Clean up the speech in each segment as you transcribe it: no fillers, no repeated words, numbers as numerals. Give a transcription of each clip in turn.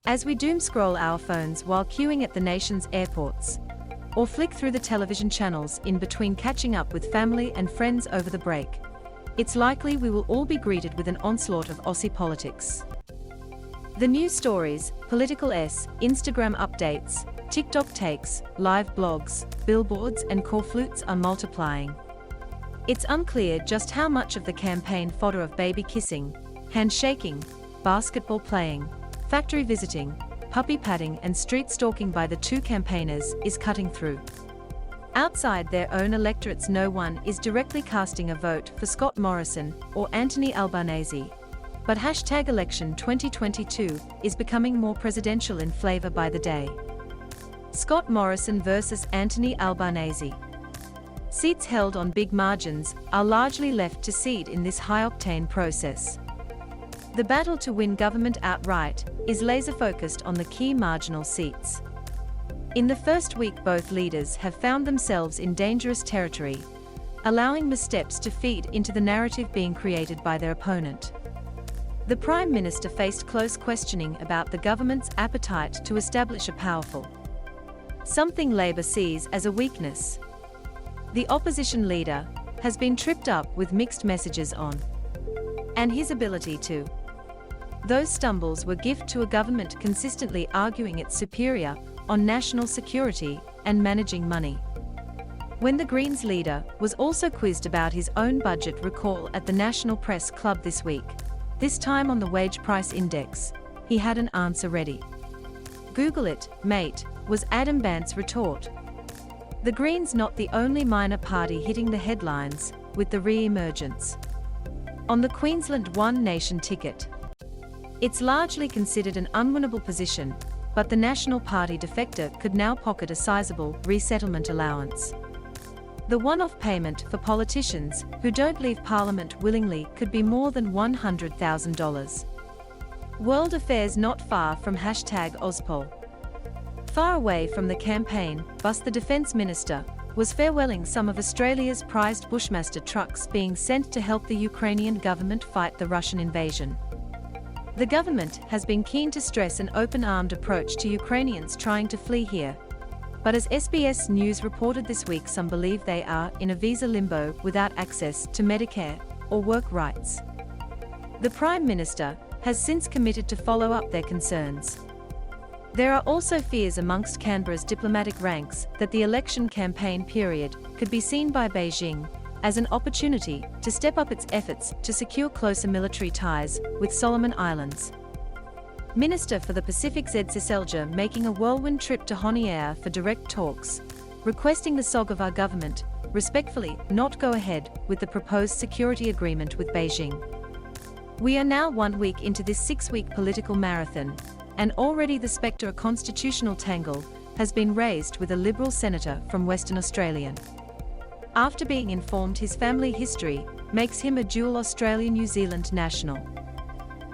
As we doom scroll our phones while queuing at the nation's airports, or flick through the television channels in between catching up with family and friends over the break, it's likely we will all be greeted with an onslaught of Aussie politics. The news stories, political Instagram updates, TikTok takes, live blogs, billboards and corflutes are multiplying. It's unclear just how much of the campaign fodder of baby kissing, handshaking, basketball playing, factory visiting, puppy patting and street stalking by the two campaigners is cutting through. Outside their own electorates, no one is directly casting a vote for Scott Morrison or Anthony Albanese, but #election 2022 is becoming more presidential in flavor by the day. Scott Morrison versus Anthony Albanese. Seats held on big margins are largely left to seed in this high-octane process. The battle to win government outright is laser-focused on the key marginal seats. In the first week, both leaders have found themselves in dangerous territory, allowing missteps to feed into the narrative being created by their opponent. The Prime Minister faced close questioning about the government's appetite to establish a powerful, something Labor sees as a weakness. The opposition leader has been tripped up with mixed messages on and his ability to. Those stumbles were gift to a government consistently arguing it's superior on national security and managing money. When the Greens leader was also quizzed about his own budget recall at the National Press Club this week, this time on the wage price index, he had an answer ready. "Google it, mate," was Adam Bandt's retort. The Greens not the only minor party hitting the headlines with the re-emergence on the Queensland One Nation ticket. It's largely considered an unwinnable position, but the National Party defector could now pocket a sizable resettlement allowance. The one-off payment for politicians who don't leave Parliament willingly could be more than $100,000. World affairs not far from #Ozpol. Far away from the campaign bus, the Defence Minister was farewelling some of Australia's prized Bushmaster trucks being sent to help the Ukrainian government fight the Russian invasion. The government has been keen to stress an open-armed approach to Ukrainians trying to flee here. But as SBS News reported this week, some believe they are in a visa limbo without access to Medicare or work rights. The Prime Minister has since committed to follow up their concerns. There are also fears amongst Canberra's diplomatic ranks that the election campaign period could be seen by Beijing as an opportunity to step up its efforts to secure closer military ties with Solomon Islands. Minister for the Pacific Zed Siselja making a whirlwind trip to Honiara for direct talks, requesting the SOG of our government respectfully not go ahead with the proposed security agreement with Beijing. We are now 1 week into this 6-week political marathon, and already the spectre of constitutional tangle has been raised with a Liberal senator from Western Australia. After being informed his family history makes him a dual Australian-New Zealand national.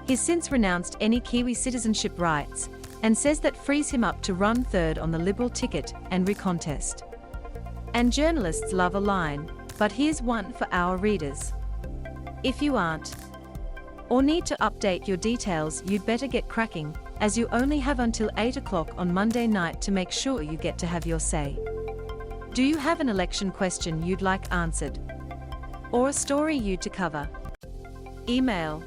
He's since renounced any Kiwi citizenship rights and says that frees him up to run third on the Liberal ticket and recontest. And journalists love a line, but here's one for our readers. If you aren't or need to update your details, you'd better get cracking, as you only have until 8 o'clock on Monday night to make sure you get to have your say. Do you have an election question you'd like answered? Or a story you'd to cover? Email